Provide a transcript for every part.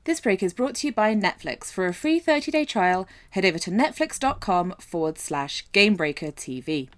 This break is brought to you by Netflix. For a free 30-day trial, head over to netflix.com/GameBreakerTV.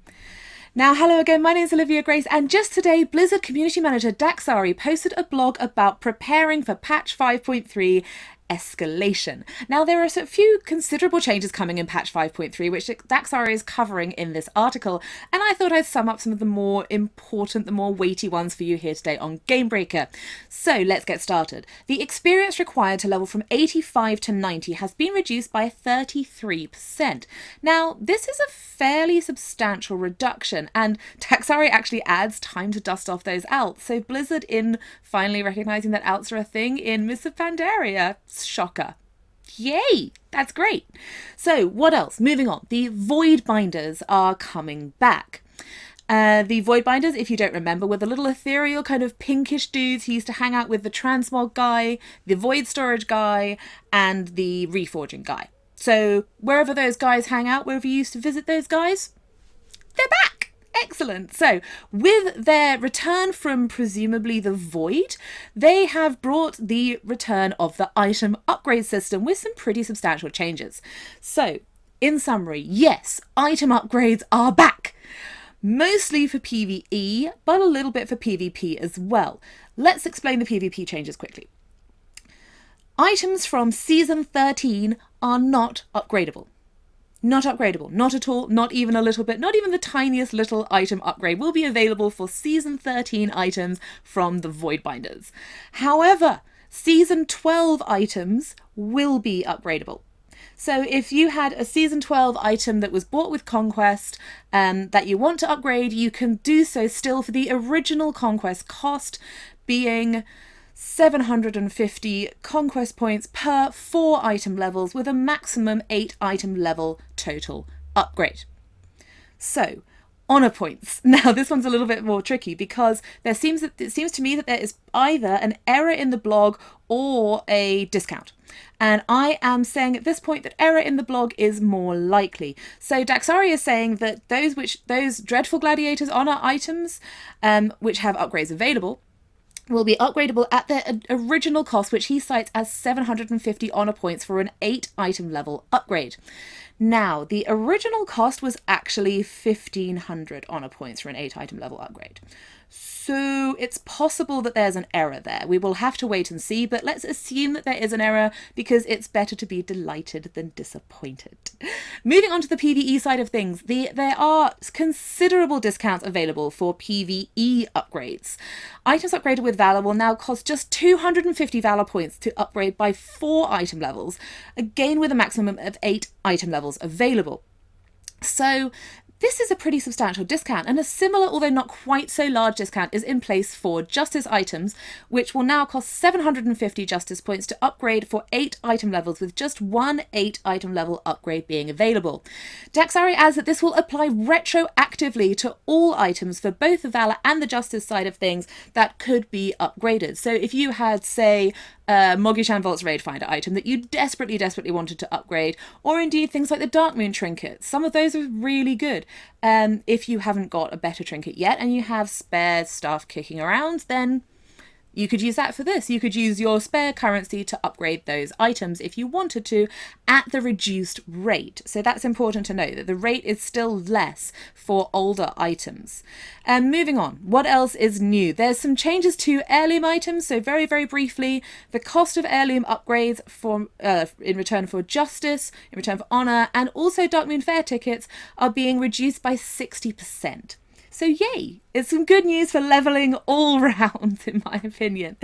Now, hello again, my name is Olivia Grace, and just today, Blizzard community manager Daxari posted a blog about preparing for patch 5.3 escalation. Now, there are a few considerable changes coming in patch 5.3, which Daxari is covering in this article, and I thought I'd sum up some of the more important, the more weighty ones for you here today on Gamebreaker. So let's get started. The experience required to level from 85 to 90 has been reduced by 33%. Now, this is a fairly substantial reduction, and Daxari actually adds time to dust off those alts. So Blizzard, in finally recognizing that alts are a thing in Mists of Pandaria, shocker. Yay! That's great. So what else? Moving on. The Void Binders are coming back. The Void Binders, if you don't remember, were the little ethereal kind of pinkish dudes who used to hang out with the Transmog guy, the Void Storage guy, and the Reforging guy. So wherever those guys hang out, wherever you used to visit those guys, they're back. Excellent. So with their return from presumably the Void, they have brought the return of the item upgrade system with some pretty substantial changes. So in summary, yes, item upgrades are back. Mostly for PvE, but a little bit for PvP as well. Let's explain the PvP changes quickly. Items from Season 13 are not upgradable. Not upgradable, not at all, not even a little bit, not even the tiniest little item upgrade will be available for Season 13 items from the Void Binders. However, Season 12 items will be upgradable. So if you had a Season 12 item that was bought with Conquest that you want to upgrade, you can do so still for the original Conquest cost, being 750 Conquest points per 4 item levels, with a maximum 8 item level total upgrade. So, honor points. Now, this one's a little bit more tricky because it seems to me that there is either an error in the blog or a discount. And I am saying at this point that error in the blog is more likely. So Daxari is saying that those Dreadful Gladiators honor items, which have upgrades available, will be upgradable at their original cost, which he cites as 750 honor points for an 8 item level upgrade. Now, the original cost was actually 1500 honor points for an 8 item level upgrade. So it's possible that there's an error there. We will have to wait and see, but let's assume that there is an error because it's better to be delighted than disappointed. Moving on to the PvE side of things, there are considerable discounts available for PvE upgrades. Items upgraded with Valor will now cost just 250 Valor points to upgrade by 4 item levels, again with a maximum of 8 item levels available. So this is a pretty substantial discount, and a similar, although not quite so large, discount is in place for Justice items, which will now cost 750 Justice points to upgrade for 8 item levels, with just one 8 item level upgrade being available. Daxari adds that this will apply retroactively to all items for both the Valor and the Justice side of things that could be upgraded. So if you had, say, Mogishan Vault's Raid Finder item that you desperately wanted to upgrade, or indeed things like the Darkmoon trinket. Some of those are really good. If you haven't got a better trinket yet and you have spare stuff kicking around, then you could use that for this. You could use your spare currency to upgrade those items if you wanted to at the reduced rate. So that's important to note, that the rate is still less for older items. Moving on, what else is new? There's some changes to heirloom items. So very briefly, the cost of heirloom upgrades in return for Justice, in return for Honor, and also Darkmoon Fair tickets are being reduced by 60%. So yay, it's some good news for leveling all round, in my opinion.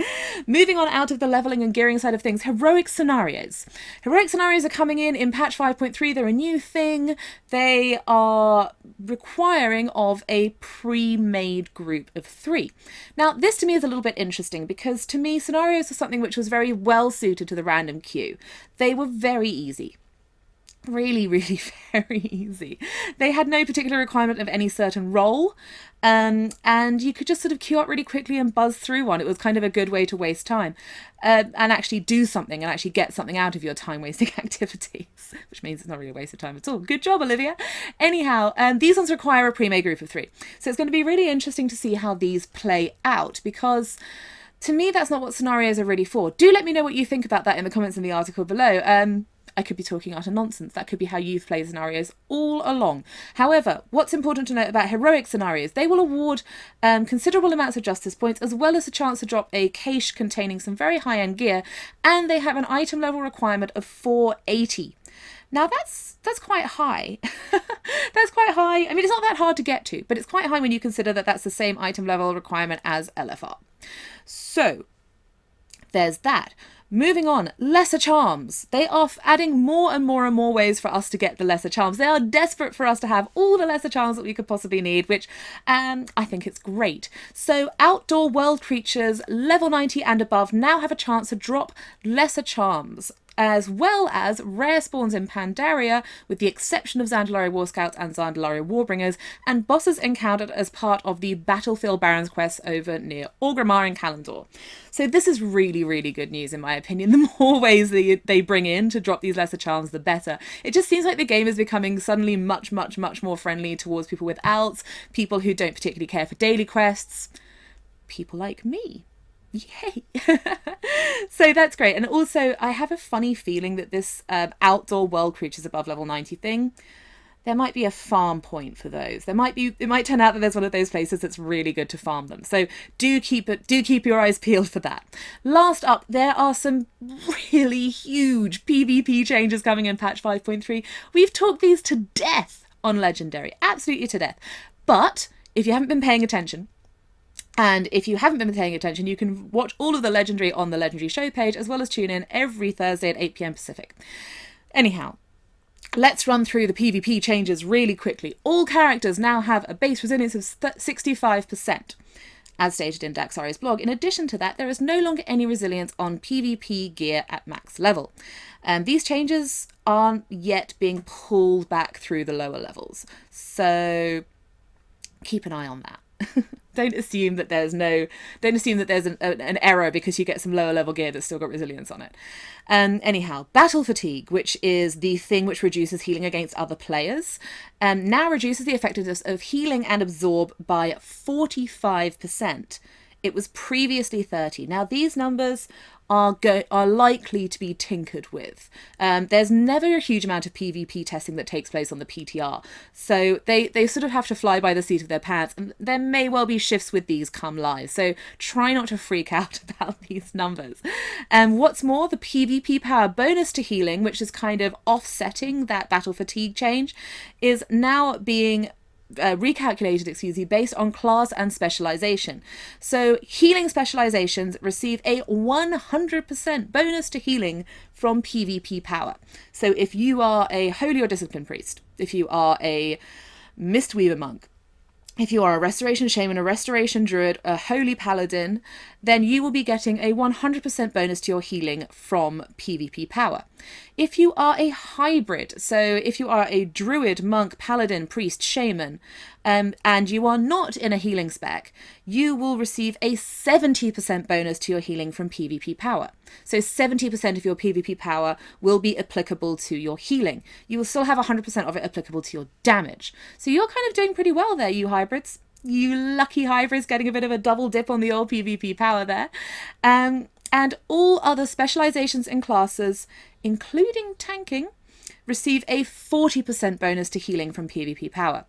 Moving on out of the leveling and gearing side of things, heroic scenarios. Heroic scenarios are coming in patch 5.3. They're a new thing. They are requiring of a pre-made group of 3. Now, this to me is a little bit interesting because to me, scenarios are something which was very well suited to the random queue. They were very easy. Really very easy. They had no particular requirement of any certain role, and you could just sort of queue up really quickly and buzz through one. It was kind of a good way to waste time and actually do something and actually get something out of your time-wasting activities, which means it's not really a waste of time at all. Good job, Olivia. Anyhow, these ones require a pre-made group of 3. So it's going to be really interesting to see how these play out, because to me, that's not what scenarios are really for. Do let me know what you think about that in the comments in the article below. I could be talking utter nonsense. That could be how you've played scenarios all along. However, what's important to note about heroic scenarios, they will award considerable amounts of justice points, as well as a chance to drop a cache containing some very high-end gear, and they have an item level requirement of 480. Now that's quite high. That's quite high. I mean, it's not that hard to get to, but it's quite high when you consider that that's the same item level requirement as LFR. So there's that. Moving on, lesser charms. They are adding more and more and more ways for us to get the lesser charms. They are desperate for us to have all the lesser charms that we could possibly need, which I think it's great. So outdoor world creatures level 90 and above now have a chance to drop lesser charms, as well as rare spawns in Pandaria, with the exception of Zandalari War Scouts and Zandalari Warbringers, and bosses encountered as part of the Battlefield Barons quest over near Orgrimmar in Kalimdor. So this is really, really good news in my opinion. The more ways they bring in to drop these lesser charms, the better. It just seems like the game is becoming suddenly much, much, much more friendly towards people with alts, people who don't particularly care for daily quests, people like me. Yay! So that's great. And also, I have a funny feeling that this outdoor world creatures above level 90 thing, there might be a farm point for those. It might turn out that there's one of those places that's really good to farm them. So do keep your eyes peeled for that. Last up, there are some really huge PvP changes coming in patch 5.3. We've talked these to death on Legendary, absolutely to death. But if you haven't been paying attention, and if you haven't been paying attention, you can watch all of the Legendary on the Legendary show page, as well as tune in every Thursday at 8 PM Pacific. Anyhow, let's run through the PvP changes really quickly. All characters now have a base resilience of 65%, as stated in Daxari's blog. In addition to that, there is no longer any resilience on PvP gear at max level. These changes aren't yet being pulled back through the lower levels, so keep an eye on that. Don't assume that there's an error because you get some lower level gear that's still got resilience on it. Anyhow, battle fatigue, which is the thing which reduces healing against other players, now reduces the effectiveness of healing and absorb by 45%. It was previously 30. Now these numbers are likely to be tinkered with. There's never a huge amount of PvP testing that takes place on the PTR, so they sort of have to fly by the seat of their pants, and there may well be shifts with these come live, so try not to freak out about these numbers. What's more, the PvP power bonus to healing, which is kind of offsetting that battle fatigue change, is now being recalculated, based on class and specialization. So healing specializations receive a 100% bonus to healing from PvP power. So if you are a Holy or Discipline Priest, if you are a Mistweaver Monk, if you are a Restoration Shaman, a Restoration Druid, a Holy Paladin, then you will be getting a 100% bonus to your healing from PvP power. If you are a hybrid, so if you are a Druid, Monk, Paladin, Priest, Shaman, and you are not in a healing spec, you will receive a 70% bonus to your healing from PvP power. So 70% of your PvP power will be applicable to your healing. You will still have 100% of it applicable to your damage. So you're kind of doing pretty well there, you hybrids. You lucky hybrids, getting a bit of a double dip on the old PvP power there. And all other specializations and classes, including tanking, receive a 40% bonus to healing from PvP power.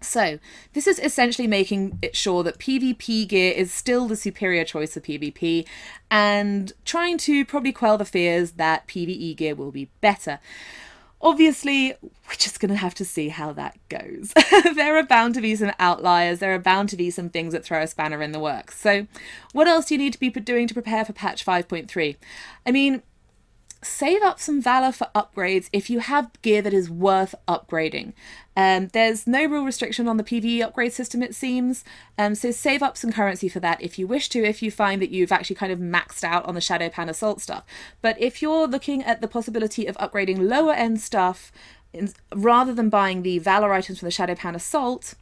So this is essentially making it sure that PvP gear is still the superior choice of PvP, and trying to probably quell the fears that PvE gear will be better. Obviously, we're just going to have to see how that goes. There are bound to be some outliers. There are bound to be some things that throw a spanner in the works. So what else do you need to be doing to prepare for patch 5.3? I mean, save up some Valor for upgrades if you have gear that is worth upgrading. There's no real restriction on the PvE upgrade system, it seems, so save up some currency for that if you wish to, if you find that you've actually kind of maxed out on the Shadowpan Assault stuff. But if you're looking at the possibility of upgrading lower end stuff, rather than buying the Valor items from the Shadowpan Assault,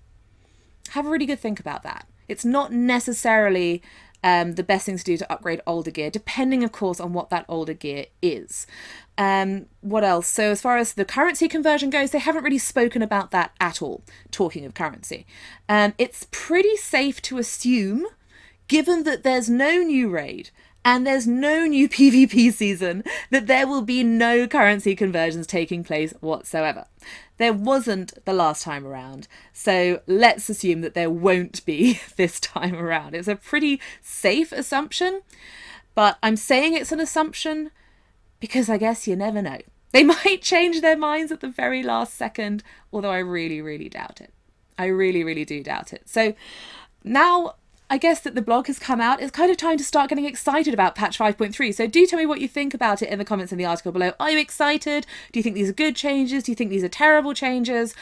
have a really good think about that. It's not necessarily the best thing to do to upgrade older gear, depending of course on what that older gear is. What else? So as far as the currency conversion goes, they haven't really spoken about that at all, talking of currency. It's pretty safe to assume, given that there's no new raid and there's no new PvP season, that there will be no currency conversions taking place whatsoever. There wasn't the last time around, so let's assume that there won't be this time around. It's a pretty safe assumption, but I'm saying it's an assumption because I guess you never know. They might change their minds at the very last second, although I really, really doubt it. I really, really do doubt it. So now I guess that the blog has come out, it's kind of time to start getting excited about patch 5.3. So do tell me what you think about it in the comments in the article below. Are you excited? Do you think these are good changes? Do you think these are terrible changes?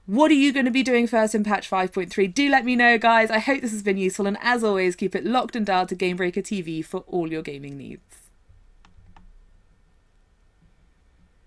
What are you going to be doing first in patch 5.3? Do let me know, guys. I hope this has been useful. And as always, keep it locked and dialed to Gamebreaker TV for all your gaming needs.